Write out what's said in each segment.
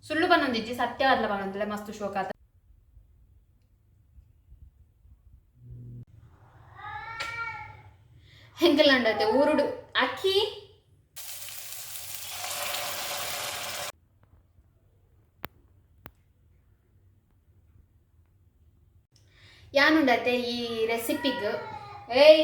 ಸುಳ್ಳು ಬನ್ನೊಂದಿಜ್ಜಿ ಸತ್ಯವಾದ್ಲ ಬನ್ನೊಂದಿಲ್ಲ ಮಸ್ತ್ ಶೋಕ ಆತ ಹೆಂಗಲ್ಲಂಡತೆ ಊರುಡು ಅಕ್ಕಿ ಯಾನುಂಡತೆ ಈ ರೆಸಿಪಿಗೆ ಏಯ್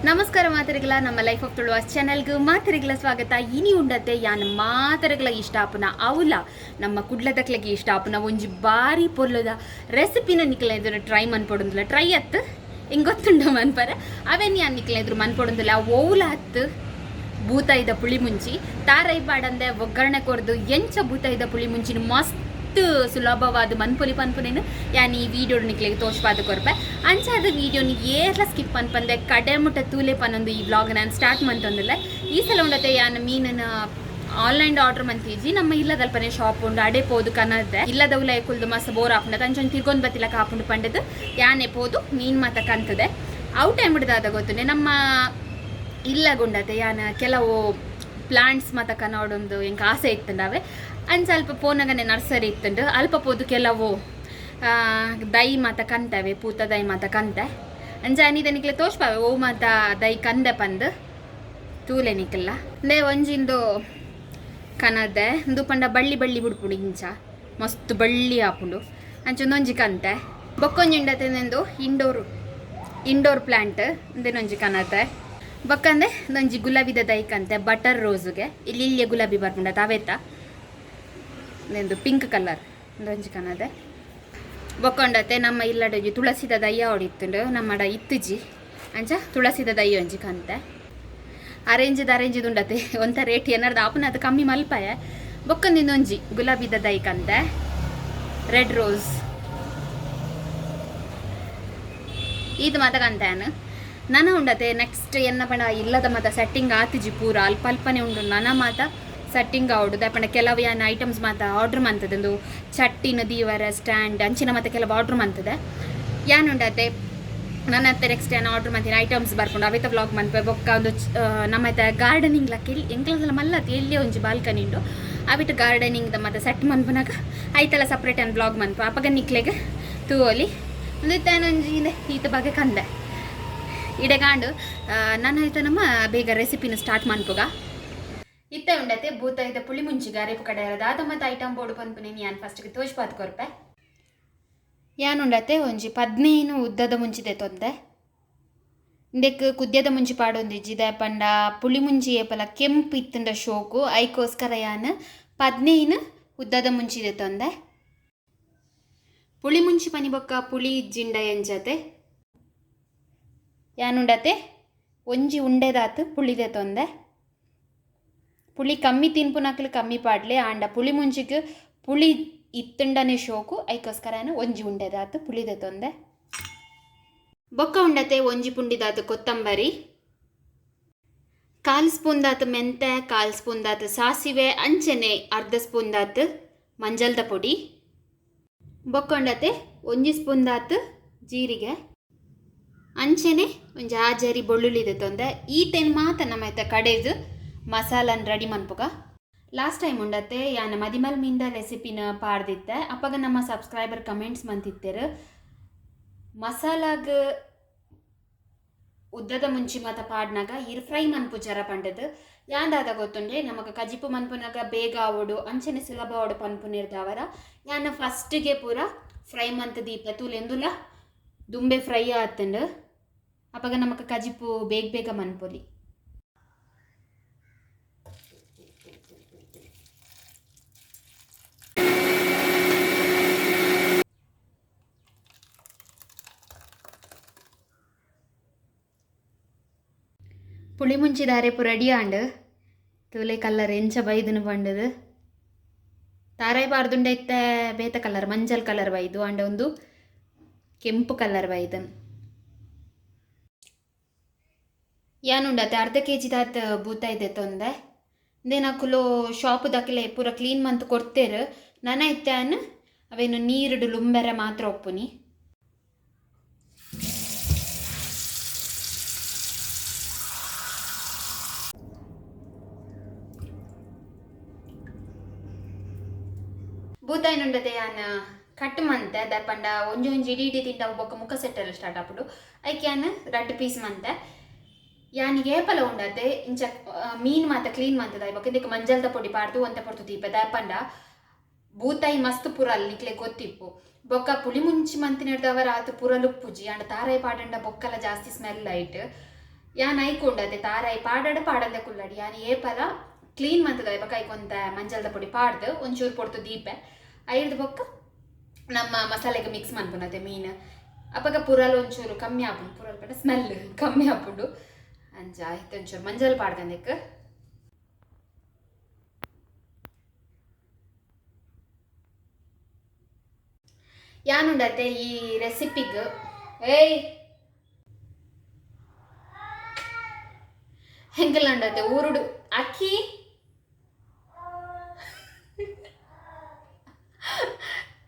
ನಮಸ್ಕಾರ ಮಾತರಿಗಳ ನಮ್ಮ ಲೈಫ್ ಆಫ್ ತುಳುವ ಚಾನೆಲ್ಗೆ ಮಾತರಿಗಳ ಸ್ವಾಗತ. ಇನಿ ಉಂಡತೆ ಯಾನ್ ಮಾತರಿಗಳ ಇಷ್ಟ ಆಪುನ ಅವಲ ನಮ್ಮ ಕುಡ್ಲದಕ್ಲೆಗೆ ಇಷ್ಟ ಆಪುನ ಒಂಜಿ ಬಾರಿ ಪೊರ್ಲದ ರೆಸಿಪಿನ ನಿಕ್ಲ ಇದ್ರ ಟ್ರೈ ಮನ್ಪೊಡೊಂದಿಲ್ಲ ಟ್ರೈ ಅತ್ತು ಹಿಂಗೆ ಗೊತ್ತುಂಡ ಮನ್ಪರೆ ಅವೇನು ಯಾನ್ ನಿಕ್ಲ ಇದ್ರು ಮನ್ಪೊಡೊಂದಿಲ್ಲ ಓಲ ಹತ್ತು ಬೂತಾಯ್ದ ಪುಳಿಮುಂಚಿ ತಾರೈ ಬಾಡಂದೆ ಒಗ್ಗರಣೆ ಕೊರ್ದು ಎಂಚ ಬೂತಾಯ್ದ ಪುಳಿಮುಂಚಿನ ಮಸ್ತ್ ಸುಲಭವಾದ ಮನ್ಪೊಲಿ ಪನ್ಪುನೇನು ಯಾನ್ ಈ ವಿಡಿಯೋ ನಿಕ್ಲೆಗೆ ತೋರ್ಸ್ಪಾದ ಕೊರ್ಪೆ ಅಂಚಾದ ವಿಡಿಯೋನಿ ಏರ್ಲ ಸ್ಕಿಪ್ ಅನ್ಪಂದೆ ಕಡೆ ಮುಟ್ಟ ತೂಲೆ ಪನ್ನೊಂದು ಈ ವ್ಲಾಗ್ ನಾನು ಸ್ಟಾರ್ಟ್ ಮಂತೊಂದಿಲ್ಲ. ಈ ಸಲ ಉಂಡತೆ ಯಾನ್ ಮೀನನ್ನ ಆನ್ಲೈನ್ ಆರ್ಡರ್ ಮಂತೀಜಿ ನಮ್ಮ ಇಲ್ಲದಲ್ಪನೆ ಶಾಪ್ ಉಂಡು ಅಡೆ ಪೋದು ಕನ್ನದೆ ಇಲ್ಲದವುಲ ಕುಲ್ದು ಮಸ್ತ್ ಬೋರ್ ಹಾಪುಂಡ ತಂಚೊಂದು ತಿರ್ಗೊಂದು ಬತ್ತಿಲ ಕಾಪುಂಡು ಪಂಡದು ಯಾನೆ ಪೋದು ಮೀನು ಮಾತ ಕಂತದೆ ಔಟ್ ಟೈಮ್ ಹಿಡ್ದಾದ ಗೊತ್ತುಂಡೆ ನಮ್ಮ ಇಲ್ಲಗುಂಡತೆ ಯಾನ್ ಕೆಲವು ಪ್ಲಾಂಟ್ಸ್ ಮಾತ ಕನ್ನಡೊಂದು ಎಂಗೆ ಆಸೆ ಇತ್ತಂಡವೆ ಅಂಚ ಅಲ್ಪ ಪೋನಗನೆ ನರ್ಸರಿ ಇತ್ತುಂಡು ಅಲ್ಪ ಪೋದು ಕೆಲವು ದೈ ಮಾತ ಕಂತವೆ ಪೂತ ದೈ ಮಾತ ಕಂತೆ ಅಂಚ ಅನಿದ ನಿಕ್ಲೆ ತೋರ್ಸ್ಪಾವೆ ಓ ಮಾತ ದೈ ಕಂದೆ ಪಂದು ತೂಲೆ ನಿಕ್ಲ ಅಂದೆ ಒಂಜಿಂದು ಕನದೆ ಇಂದು ಪಂಡ ಬಳ್ಳಿ ಬಳ್ಳಿ ಬಿಡ್ಪುಡು ಇಂಚ ಮಸ್ತ್ ಬಳ್ಳಿ ಆಪುಂಡು ಅಂಚೊಂದೊಂಜಿ ಕಂತೆ ಬೊಕ್ಕೊಂಜಿಂಡತೆಂದು ಇಂಡೋರ್ ಪ್ಲಾಂಟ್ ಇಂದೇನೊಂಜಿ ಕನತೆ ಬಕ್ಕಂದೆ ಒಂಜಿ ಗುಲಾಬಿದ ದೈಕಂತೆ ಬಟರ್ ರೋಸುಗೆ ಇಲ್ಲಿ ಇಲ್ಲಿಯ ಗುಲಾಬಿ ಬರ್ಪುಂಡ ತಾವೆತ್ತ ಒಂದು ಪಿಂಕ್ ಕಲರ್ ಒಂದೊಂಜಿ ಕನದೆ ಬೊಕ್ಕೊಂಡತೆ ನಮ್ಮ ಇಲ್ಲಡಜಿ ತುಳಸಿದ ದಯ್ಯ ಹೊಡಿತ್ತುಂಡು ನಮ್ಮಡ ಇತ್ತುಜಿ ಅಂಚ ತುಳಸಿದ ದಯ್ಯ ಒಂಜಿ ಕಂತೆ ಅರೇಂಜ್ದು ಉಂಡತೆ ಒಂಥ ರೇಟ್ ಏನಾರ್ದು ಆಪುನ ಅದು ಕಮ್ಮಿ ಮಲ್ಪಾಯ ಬೊಕ್ಕೊಂದಿಂದೊಂಜಿ ಗುಲಾಬಿದ ದೈಕಂತೆ ರೆಡ್ ರೋಸ್ ಇದು ಮಾತ ಕಂತೆನು ನನ ಉಂಡತೆ ನೆಕ್ಸ್ಟ್ ಎನ್ನ ಪಂಡ ಇಲ್ಲದ ಮಾತ ಸೆಟ್ಟಿಂಗ್ ಆತಿಜಿ ಪೂರ ಅಲ್ಪ ಅಲ್ಪನೆ ಉಂಡು ನನ ಮಾತ ಸೆಟ್ಟಿಂಗ್ ಆವಡು ದಾಪಂಡ ಕೆಲವು ಯಾನ್ ಐಟಮ್ಸ್ ಮಾತ ಆರ್ಡ್ರ್ ಮಂತದೆ ಒಂದು ಚಟ್ಟಿನ ದೀವರ ಸ್ಟ್ಯಾಂಡ್ ಅಂಚಿನ ಮಾತ ಕೆಲವು ಆರ್ಡ್ರ್ ಮಂತದೆ ಯಾನ್ ಉಂಡತೆ ನನ್ನ ಹತ್ತೆ ನೆಕ್ಸ್ಟ್ ಏನು ಆರ್ಡ್ರ್ ಮಂತಿನ ಐಟಮ್ಸ್ ಬರ್ಕೊಂಡು ಅವಿತ ವ್ಲಾಗ್ ಮನ್ಪೆ ಬೊಕ್ಕ ಒಂದು ನಮ್ಮ ಗಾರ್ಡನಿಂಗ್ ಲಕ್ಕ ಎಂಕ್ಲೆಲ್ಲ ಮಲ್ಲತ್ತು ಎಲ್ಲಿ ಒಂಜಿ ಬಾಲ್ಕನಿ ಉಂಡು ಅವಿಟ್ಟು ಗಾರ್ಡನಿಂಗ್ದ ಮತ್ತು ಸೆಟ್ ಮನ್ಪನಾಗ ಐತೆಲ್ಲ ಸಪ್ರೇಟ್ ಏನು ವ್ಲಾಗ್ ಮನ್ಪ ಅಪ್ಪಗ ನಿಕ್ಲೆಗೆ ತೂವಲಿ ಒಂದು ಇತ್ತೇನೊಂಜಿ ಈತ ಬಗ್ಗೆ ಕಂದೆ ಇಡೆಗಾಂಡು ನನ್ನ ಆಯ್ತು ನಮ್ಮ ಬೇಗ ರೆಸಿಪಿನ ಸ್ಟಾರ್ಟ್ ಮನ್ಪುಗ ಇತ್ತೆ ಉಂಡತೆ ಬೂತಾಯ್ದ ಪುಳಿಮುಂಚಿಗೆ ಅರೆಪು ಕಡೆ ಇರೋದು ಆದ ಮತ್ತು ಐಟಮ್ ಬೋರ್ಡು ಪನ್ಪುನೇನು ಯಾನ್ ಫಸ್ಟ್ಗೆ ತೋಜ್ಪಾತ್ ಕೊರ್ಪೆ ಯಾನ್ ಉಂಡತೆ ಒಂಜಿ 15 ಉದ್ದದ ಮುಂಚಿದೆ ತೊಂದೆ ಇಂದಕ್ಕೆ ಕುದ್ಯದ ಮುಂಚಿ ಪಾಡೊಂದಿಜ್ಜಿದೆ ಪಂಡ ಪುಳಿಮುಂಚಿ ಏಪಲ ಕೆಂಪು ಇತ್ತಂಡ ಶೋಕು ಐಕೋಸ್ಕರ ಯಾನ್ 15 ಉದ್ದದ ಮುಂಚಿದೆ ತೊಂದೆ ಪುಳಿಮುಂಚಿ ಪನಿ ಬೊಕ್ಕ ಪುಳಿ ಇಜ್ಜಿಂಡ ಎಂಜತೆ ಯಾನುಂಡತೆ ಒಂಜಿ ಉಂಡೆದಾತು ಪುಳಿದೆ ತೊಂದೆ ಪುಳಿ ಕಮ್ಮಿ ತಿನ್ಪುನಕ್ಲು ಕಮ್ಮಿ ಪಾಡ್ಲೆ ಆಂಡ ಪುಳಿ ಮುಂಚಿಗೆ ಪುಳಿ ಇತ್ತುಂಡನೆ ಶೋಕು ಐಕೋಸ್ಕರ ಒಂಜಿ ಉಂಡೆದಾತು ಪುಳಿದೆ ತೊಂದೆ ಬೊಕ್ಕ ಉಂಡತೆ ಒಂಜಿ ಪುಂಡಿದಾತು ಕೊತ್ತಂಬರಿ 1/4 ಸ್ಪೂನ್ ದಾತು ಮೆಂತೆ 1/4 ಸ್ಪೂನ್ ದಾತು ಸಾಸಿವೆ ಅಂಚನೆ 1/2 ಸ್ಪೂನ್ ದಾತು ಮಂಜಲ್ದ ಪೊಡಿ ಬೊಕ್ಕ ಉಂಡತೆ ಒಂಜಿ ಸ್ಪೂನ್ ದಾತು ಜೀರಿಗೆ ಅಂಚನೆ ಒಂಜಿ ಆಜರಿ ಬೆಳ್ಳುಳ್ಳಿದೆ ತೊಂದೆ ಈ ಟೈಮ್ ಮಾತ ನಮ್ಮ ಕಡೆದು ಮಸಾಲನ್ ರೆಡಿ ಮನ್ಪುಗ ಲಾಸ್ಟ್ ಟೈಮ್ ಉಂಡತೆ ಯಾನ ಮದಿಮಲ್ ಮೀಂದ ರೆಸಿಪಿನ ಪಾಡ್ದಿತ್ತೆ ಅಪ್ಪಗ ನಮ್ಮ ಸಬ್ಸ್ಕ್ರೈಬರ್ ಕಮೆಂಟ್ಸ್ ಮಂತಿತ್ತೇರು ಮಸಾಲಾಗ ಉದ್ದದ ಮುಂಚಿ ಮಾತ ಪಾಡ್ನಾಗ ಇರ್ ಫ್ರೈ ಮನ್ಪು ಜರ ಪಂಡದು ಯಾಂದಾದ ಗೊತ್ತುಂಡೆ ನಮಗೆ ಕಜಿಪು ಮನ್ಪುನಾಗ ಬೇಗ ಆವಡು ಅಂಚನೆ ಸುಲಭ ಆವಡು ಪನ್ಪುನಿರ್ದವರ ಯಾನ ಫಸ್ಟಿಗೆ ಪೂರ ಫ್ರೈ ಮಂತ್ ದೀಪ ತೂಲೆಂದುಲ ದುಂಬೆ ಫ್ರೈ ಆತಂಡು ಅಪ್ಪಗ ನಮಕ ಕಜಿಪು ಬೇಗ ಬೇಗ ಮನ್ಪೊಲಿ ಪುಳಿ ಮುಂಚಿದ ಅರೆಪು ರೆಡಿ ಆಂಡು ತೂಲೆ ಕಲ್ಲರ್ ಎಂಚ ಬೈದನು ಪಂಡದು ತಾರಾಯಿ ಪಾರ್ದುಂಡೆ ಇತ್ತೆ ಬೇತ ಕಲರ್ ಮಂಜಲ್ ಕಲರ್ ಬೈದು ಆಂಡ ಒಂದು ಕೆಂಪು ಕಲರ್ ಬೈದನ್ ಯಾನುಂಡತೆ ಅರ್ಧ ಕೆ ಜಿ ದಾತ್ ಬೂತ ಇದೆ ತೊಂದೆ ದೇನಕುಲು ಶಾಪ್ ದಕ್ಕಲೆ ಪೂರ ಕ್ಲೀನ್ ಮಂತ್ ಕೊಡ್ತೇರು ನನ ಇತ್ತಾನು ಅವೇನು ನೀರುಡು ಲುಂಬೆರೆ ಮಾತ್ರ ಒಪ್ಪುನಿ. ಬೂತ ಏನುಂಡತೆ ಯಾನ್ ಕಟ್ ಮಂತೆ ದಪ್ಪಂಡ ಒಂಜಿ ಒಂಜಿ ಇಡೀ ಇಡೀ ತಿಂಡ ಬೊಕ್ಕ ಮುಖ ಸೆಟ್ಟೆಲ್ಲ ಸ್ಟಾರ್ಟ್ ಆಪುಡು ಐಕೆ ಯಾನ್ ರಡ್ಡು ಪೀಸ್ ಮಂತೆ ಯಾನಿಗೆ ಏಪಲ ಉಂಡತೆ ಇಂಚ ಮೀನು ಮಾತ ಕ್ಲೀನ್ ಮಂತದ ಬೊಕ್ಕ ಇದಕ್ಕೆ ಮಂಜಲ್ದ ಪೊಡಿ ಪಾಡ್ದು ಒಂತೆ ಪೊರ್ತು ದೀಪ ದಪ್ಪಂಡ ಬೂತಾಯಿ ಮಸ್ತ್ ಪುರಲ್ ನಿಕ್ಲೆ ಗೊತ್ತಿಪ್ಪು ಬೊಕ್ಕ ಪುಳಿಮುಂಚಿ ಮಂತಿನಿಡ್ದವರ ಆತು ಪುರಲ್ ಉಪ್ಪುಜಿ ಅಂಡ ತಾರಾಯಿ ಪಾಡಂಡ ಬೊಕ್ಕಲ ಜಾಸ್ತಿ ಸ್ಮೆಲ್ ಐಟ್ ಯಾನ್ ಐಕೊಂಡತೆ ತಾರಾಯಿ ಪಾಡಡ ಪಾಡಂದೆ ಕುಲ್ಲಡಿ ಯಾನ್ ಏಪಲ ಕ್ಲೀನ್ ಮಂತದ ಬೊಕ್ಕ ಐಕೊಂತ ಮಂಜಲ್ದ ಪೊಡಿ ಪಾಡ್ದು ಒಂಚೂರು ಪೊರ್ತು ದೀಪೆ ಐಡ್ದು ಬೊಕ್ಕ ನಮ್ಮ ಮಸಾಲೆಗೆ ಮಿಕ್ಸ್ ಮನ್ಪುನತೆ ಮೀನು ಅಪ್ಪಗ ಪುರಲ್ ಒಂಚೂರು ಕಮ್ಮಿ ಆಪುಂಡು ಪುರಲ್ ಪಂಡ ಸ್ಮೆಲ್ ಕಮ್ಮಿ ಆಪುಂಡು ಅಂಚ ಆಯ್ತು ಒಂಚೂರು ಮಂಜಲ್ ಪಾಡ್ದಂದೆಕ್ ಯಾನುಂಡತೆ ಈ ರೆಸಿಪಿಗ್ ಏಯ್ ಹೆಂಗೆಲ್ಲ ಉಂಡತೆ ಊರುಡು ಅಕ್ಕಿ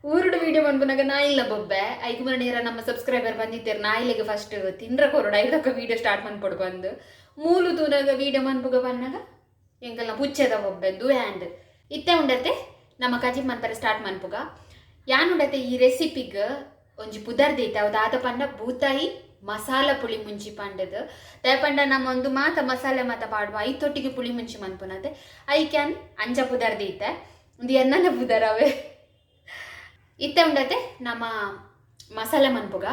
ಊರುಡು ವಿಡಿಯೋ ಮನ್ಪುನಾಗ ನಾ ಇಲ್ಲ ಬೊಬ್ಬೆ ಐದು ಮನೇರ ನಮ್ಮ ಸಬ್ಸ್ಕ್ರೈಬರ್ ಬಂದಿದ್ದೇರು ನಾ ಇಲ್ಲಿಗೆ ಫಸ್ಟ್ ತಿಂದ್ರ ಕೊರೋಡ ಐದಕ್ಕ ವಿಡಿಯೋ ಸ್ಟಾರ್ಟ್ ಮನ್ಪೊಡು ಬಂದು ಮೂಲು ತೂನಾಗ ವಿಡಿಯೋ ಮನ್ಪುಗ ಬಂದಾಗ ಎಂಕಲ್ನ ಪುಚ್ಚೆದ ಬೊಬ್ಬೆಂದು ಹ್ಯಾಂಡ್ ಇತ್ತೆ ಉಂಡತೆ ನಮ್ಮ ಕಜಿ ಮನ್ಪರೆ ಸ್ಟಾರ್ಟ್ ಮನ್ಪುಗ ಯಾನುಂಡತೆ ಈ ರೆಸಿಪಿಗ್ ಒಂಜಿ ಪುದರ್ದೈತೆ ಅವು ದಾದ ಪಂಡ ಬೂತಾಯಿ ಮಸಾಲ ಪುಳಿ ಮುಂಚಿ ಪಂಡದು ದಯಪಂಡ ನಮ್ಮ ಒಂದು ಮಾತ ಮಸಾಲೆ ಮಾತ ಪಾಡುವ ಐತೊಟ್ಟಿಗೆ ಪುಳಿ ಮುಂಚಿ ಮನ್ಪುನತೆ ಐ ಕ್ಯಾನ್ ಅಂಚ ಪುದರ್ದೈತೆ ಒಂದು ಎನ್ನನ ಪುದರವೇ ಇತ್ತೆ ಉಂಡತೆ ನಮ್ಮ ಮಸಾಲೆ ಮನ್ಪುಗ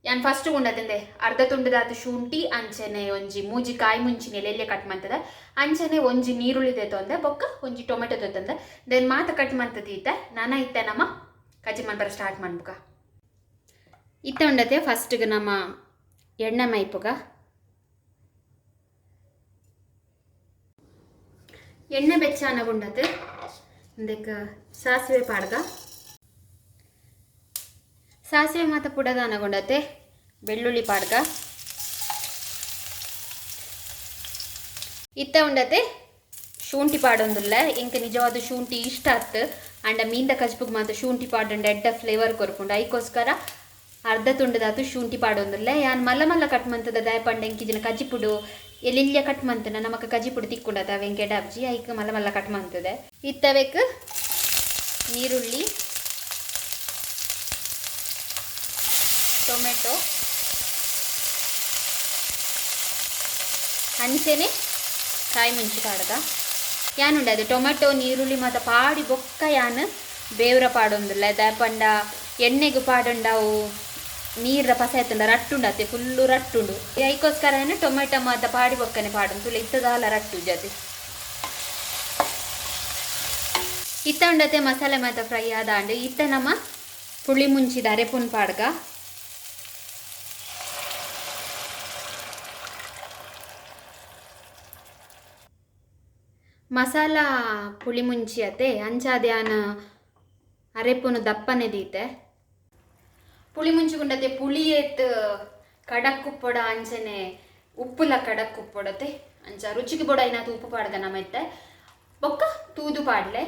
ಯಾನ್ ಫಸ್ಟ್ ಉಂಡತೆ ಅರ್ಧ ತುಂಡದಾದ ಶುಂಠಿ ಅಂಚನೆ ಒಂಜಿ ಮೂಜಿ ಕಾಯಿ ಮುಂಚಿನ ಎಲೆ ಕಟ್ ಮಂತದ ಅಂಚನೆ ಒಂಜಿ ನೀರುಳ್ಳಿ ತೊಂದೆ ಬೊಕ್ಕ ಒಂಜಿ ಟೊಮೆಟೊ ತೊಂದೆ ದೆನ್ ಮಾತ ಕಟ್ ಮಂತದೀತೆ ನಾನ ಇತ್ತೆ ನಮ್ಮ ಕಜ್ಜಿ ಮನ್ಪರ ಸ್ಟಾರ್ಟ್ ಮನ್ಪುಗ ಇತ್ತೆ ಉಂಡತೆ ಫಸ್ಟ್ಗೆ ನಮ್ಮ ಎಣ್ಣೆ ಮೈಪುಗ ಎಣ್ಣೆ ಬೆಚ್ಚಾನಗುಂಡತೆ ಇಂದಕ್ಕ ಸಾಸಿವೆ ಪಾಡ್ಗ ಸಾಸಿವೆ ಮಾತ ಪುಡದಾನಗೊಂಡತೆ ಬೆಳ್ಳುಳ್ಳಿ ಪಾಡ್ಗ ಇತ್ತ ಉಂಡತೆ ಶುಂಠಿ ಪಾಡೊಂದುಲ್ಲ ಇಂಕ ನಿಜವಾದ ಶುಂಠಿ ಇಷ್ಟ ಆತ್ ಅಂಡ ಮೀಂದ ಕಜ್ಪುಗ್ ಮಾತ ಶುಂಠಿ ಪಾಡಂಡ ಎಡ್ಡ ಫ್ಲೇವರ್ ಕೊರ್ಪುಂಡು ಐಕೋಸ್ಕರ ಅರ್ಧ ತುಂಡದಾತು ಶುಂಠಿ ಪಾಡೊಂದುಲ್ಲ ಯಾನ್ ಮಲ್ಲ ಮಲ್ಲ ಕಟ್ ಮಂತದ ದಯ ಪಂಡ ಇಂಕಿಜಿನ ಕಜ್ಜಿಪುಡು ಎಲ್ಲಿಲ್ಯ ಕಟ್ ಮಂತನ ನಮಕ ಕಜ್ಜಿಪುಡು ತಿಕ್ಕೊಂಡತ ಅವೆಂಕೆ ಡಬ್ಜಿ ಐಕ್ ಮಲ್ಲ ಮಲ್ಲ ಕಟ್ ಮಂತದೆ ಇತ್ತವೆಕ್ ನೀರುಳ್ಳಿ ಟೊಮೆಟೊ ಅಂಚೆನೆ ಕಾಯಿ ಮುಂಚಿ ಪಾಡ್ದ ಯಾನುಂಡ ಅದು ಟೊಮೆಟೊ ನೀರುಳ್ಳಿ ಮತ್ತು ಪಾಡಿ ಬೊಕ್ಕ ಯಾನ್ ಬೇವ್ರ ಪಾಡೊಂದುಲ್ಲ ದಯಪಂಡ ಎಣ್ಣೆಗೂ ಪಾಡಂಡವು ನೀರ ಪಸ ಎತ್ತಂಡ ರಟ್ಟುಂಡತೆ ಫುಲ್ಲು ರಟ್ಟುಂಡು ಐಕೋಸ್ಕರ ಏನು ಟೊಮೆಟೊ ಮಾತ ಪಾಡಿ ಬೊಕ್ಕನೆ ಪಾಡು ತುಳು ಇತ್ತದಾಲ ರಟ್ಟು ಜೊತೆ ಇತ್ತ ಉಂಡತೆ ಮಸಾಲೆ ಮಾತ ಫ್ರೈ ಆದಾಂಡು ಇತ್ತ ನಮ್ಮ ಪುಳಿ ಮುಂಚಿದ ಅರೆಪುನ್ ಪಾಡ್ಗ ಮಸಾಲ ಪುಳಿ ಮುಂಚಿ ಅತೆ ಅಂಚಾದ್ಯಾನ ಅರೆಪುನು ದಪ್ಪನೆ ದೀತೆ ಪುಳಿ ಮುಂಚಿ ಗುಂಡತೆ ಪುಳಿ ಏತ್ ಕಡಕ್ ಉಪ್ಪೊಡ ಅಂಚನೆ ಉಪ್ಪುಲ ಕಡಕ್ ಉಪ್ಪೊಡತೆ ಅಂಚ ರುಚಿಗೆ ಬೊಡ ಏನಾದ್ರು ಉಪ್ಪು ಪಾಡ್ದ ನಮ್ಮತ್ತೆ ಬೊಕ್ಕ ತೂದು ಪಾಡ್ಲೆ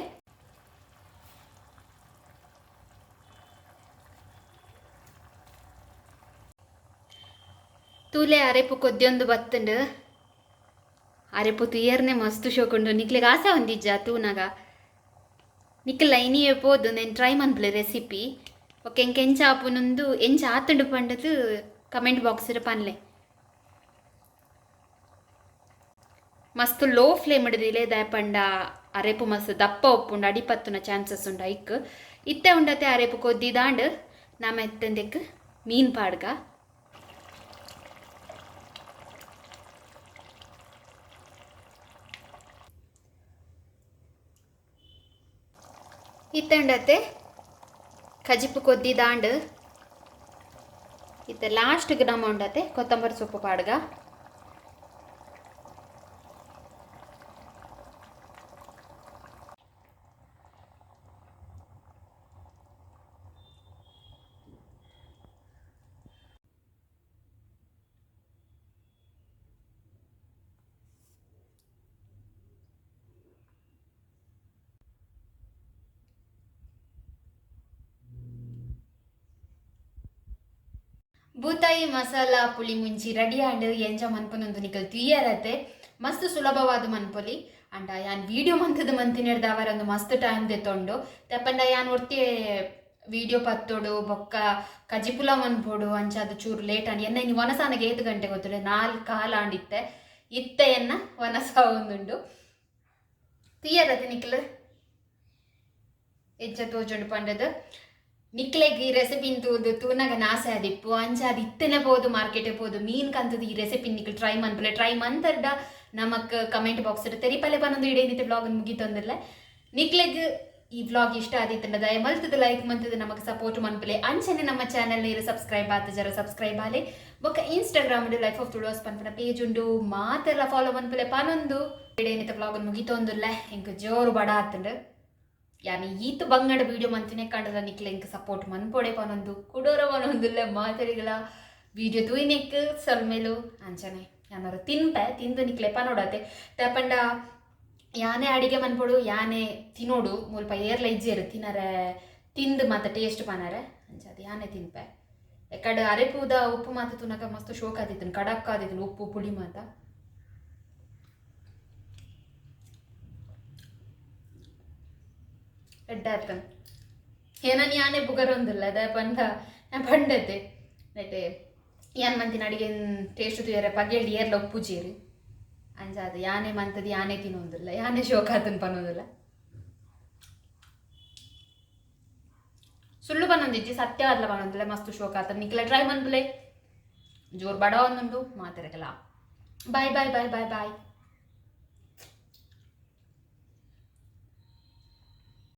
ತೂಲೆ ಅರೆಪು ಕೊದ್ಯೊಂದು ಬತ್ತಂಡು ಅರೆಪು ತುಯರ್ನೆ ಮಸ್ತು ಶೋಕೊಂಡು ನಿಕ್ಲೆಗೆ ಆಸೆ ಹೊಂದಿಜ್ಜ ತೂನಾಗ ನಿಕ್ಲ ಇನಿಯೇ ಪೋದು నేను ಟ್ರೈ ಮನ್ಪುಲೆ ರೆಸಿಪಿ ಓಕೆ ಎಂಕ ಎಂಚ ಆಪುನೊಂದು ಎಂಚ ಆತುಂಡು ಪಂಡದು ಕಮೆಂಟ್ ಬಾಕ್ಸ್ ಪನ್ಲೆ ಮಸ್ತ್ ಲೋ ಫ್ಲೇಮ್ ಹಿಡಿದಿಲೆ ದಯಪಂಡ ಅರೆಪು ಮಸ್ತ್ ದಪ್ಪ ಉಪ್ಪುಂಡು ಅಡಿಪತ್ತುನ ಚಾನ್ಸಸ್ ಉಂಡು ಐಕ್ ಇತ್ತೆ ಉಂಡತೆ ಅರೆಪು ಕೊದ್ದಿದಾಂಡ್ ನಮ್ಮ ಎತ್ತಂದೆಕ್ ಮೀನ್ ಪಾಡ್ಗ ಇತ್ತಂಡತೆ ಕಜಿಪು ಕೊದ್ದಿದಾಂಡ್ ಇತ್ತ ಲಾಸ್ಟ್ಗೆ ನಮ್ಮ ಉಂಡತೆ ಕೊತ್ತಂಬರಿ ಸೊಪ್ಪು ಪಾಡ್ಗ ಬೂತಾಯಿ ಮಸಾಲಾ ಪುಳಿ ಮುಂಚಿ ರೆಡಿ ಆಂಡ್ ಎಂಜ ಮನ್ಪನೊಂದು ನಿಕಲ್ ತುಯ್ಯರತ್ತೆ ಮಸ್ತ್ ಸುಲಭವಾದ ಮನ್ಪೊಲಿ ಅಂಡ ಯಾನ್ ವಿಡಿಯೋ ಮಂತದ ಮಂತಿನೆಡ್ದ ಅವರೊಂದು ಮಸ್ತ್ ಟೈಮ್ ದೆತ್ತೊಂಡು ತೆಪ್ಪಂಡ ಯಾನ್ ಒರ್ತಿ ವಿಡಿಯೋ ಪತ್ತೋಡು ಬೊಕ್ಕ ಕಜಿಪುಲ ಮನ್ಪೋಡು ಅಂಚಾದ ಚೂರು ಲೇಟ್ ಆಂಡ್ ಎನ್ನ ಇನ್ನು ವನಸಾನಗೆ 5 ಗಂಟೆ ಗೊತ್ತುಂಡು 4 ಕಾಲ ಆಂಡಿತ್ತೆ ಇತ್ತೆ ಎನ್ನ ವನಸ ಒಂದುಂಡು ತುಯ್ಯರತ್ತೆ ನಿಖಲ್ ಎಜ್ಜ ತೋಜೊಂಡು ಪಂಡದು ನಿಕ್ಲೆಗ್ ಈ ರೆಸಿಪಿ ತೂದು ತೂನಾಗ ನಾಸೆ ಆದಿಪ್ಪು ಅಂಚ ಅದು ಇತ್ತನೆ ಪೋದು ಮಾರ್ಕೆಟೇ ಪೋದು ಮೀನ್ ಕಂತದ ಈ ರೆಸಿಪಿ ನಿಕ್ಲು ಟ್ರೈ ಮನ್ಪಲೆ ಟ್ರೈ ಮಂತರ್ಡ ನಮಕ್ ಕಮೆಂಟ್ ಬಾಕ್ಸ್ ತೆರಿಪಲೆ ಪನ್ನೊಂದು ಇಡೇನಿತ್ತೆ ವ್ಲಾಗ್ ಮುಗಿತೊಂದಿಲ್ಲ ನಿಕ್ಲೆಗ್ ಈ ವ್ಲಾಗ್ ಇಷ್ಟ ಆದಿತ್ತಂಡ ದಯ ಮಲ್ತದ ಲೈಕ್ ಮಂತದ ನಮಕ್ ಸಪೋರ್ಟ್ ಮನ್ಪಲೆ ಅಂಚನೆ ನಮ್ಮ ಚಾನೆಲ್ ನೀರು ಸಬ್ಸ್ಕ್ರೈಬ್ ಆತ ಜರ ಸಬ್ಸ್ಕ್ರೈಬ್ ಆಲೆ ಬೊಕ್ಕ ಇನ್ಸ್ಟಾಗ್ರಾಮ್ ಲೈಫ್ ಆಫ್ ತುಳುವಾಸ್ ಪನ್ಪನ ಪೇಜ್ ಉಂಡು ಮಾತೆಲ್ಲ ಫಾಲೋ ಮನ್ಪಲೆ ಪನೊಂದು ಇಡೇನಿತ್ತೆ ವ್ಲಾಗ್ ಮುಗಿತೊಂದಿಲ್ಲ ಇಂಕ ಜೋರು ಬಡ ಆತಂಡು ಯಾನಿ ಈತು ಬಂಗಡ ವಿಡಿಯೋ ಮಂತಿನೇ ಕಂಡದ ನಿಕ್ಲೆ ಇಂಕ ಸಪೋರ್ಟ್ ಮನ್ಪೊಡೆ ಪನೊಂದು ಕುಡೋರ ಪನೊಂದುಲ್ಲ ಮಾತಾಡಿಗಳ ವಿಡಿಯೋ ತೂಯಿನೆಕ್ ಸಲ್ಮೇಲು ಅಂಚನೆ ಯಾನಾರು ತಿನ್ಪೆ ತಿಂದು ನಿಕ್ಲೆ ಪನೋಡತೆ ತಪಂಡ ಯಾನೇ ಅಡಿಗೆ ಮನ್ಪೊಡು ಯಾನೇ ತಿನ್ನೋಡು ಮುಲ್ಪ ಏರ್ಲ ಇಜ್ಜೇರು ತಿನ್ನರೆ ತಿಂದು ಮತ್ತೆ ಟೇಸ್ಟ್ ಪನರೆ ಅಂಚದು ಯಾನೇ ತಿನ್ಪೆ ಎಕಡೆ ಅರೆಪೂದ ಉಪ್ಪು ಮಾತ ತುನಕ ಮಸ್ತ್ ಶೋಕ್ ಆದಿತ್ತು ಕಡಕ್ ಆದಿತ್ತು ಉಪ್ಪು ಪುಡಿ ಮಾತ ಎಡ್ಡಾರ್ತನ್ ಏನನ್ ಯಾನೇ ಬುಗರೊಂದಿಲ್ಲ ಅದ ಪಂಡತೆ ನೆಟ್ಟೆ ಯಾನ್ ಮಂತಿನ ಅಡಿಗೆ ಟೇಸ್ಟ್ ತುಯ್ಯರೆ ಪಗೆಲ್ಡಿ ಏರ್ಲ ಉಪ್ಪು ಜೀರಿ ಅಂಜಾದ ಯಾನೇ ಮಂತದ ಯಾನೇ ತಿನ್ನೋದಿಲ್ಲ ಯಾನೇ ಶೋಕ ಆತನ್ ಪನ್ನೋದಿಲ್ಲ ಸುಳ್ಳು ಪನ್ನೊಂದಿಜ್ಜಿ ಸತ್ಯವಾದ್ಲ ಪನ್ನೋದಿಲ್ಲ ಮಸ್ತ್ ಶೋಕ ಆತನ್ ನಿಕ್ಲ ಟ್ರೈ ಮನ್ಪಲೆ ಜೋರ್ ಬಡ ಒಂದುಂಟು ಮಾತಾಡಕಲ್ಲ ಬಾಯ್ ಬಾಯ್ ಬಾಯ್ ಬಾಯ್ ಬಾಯ್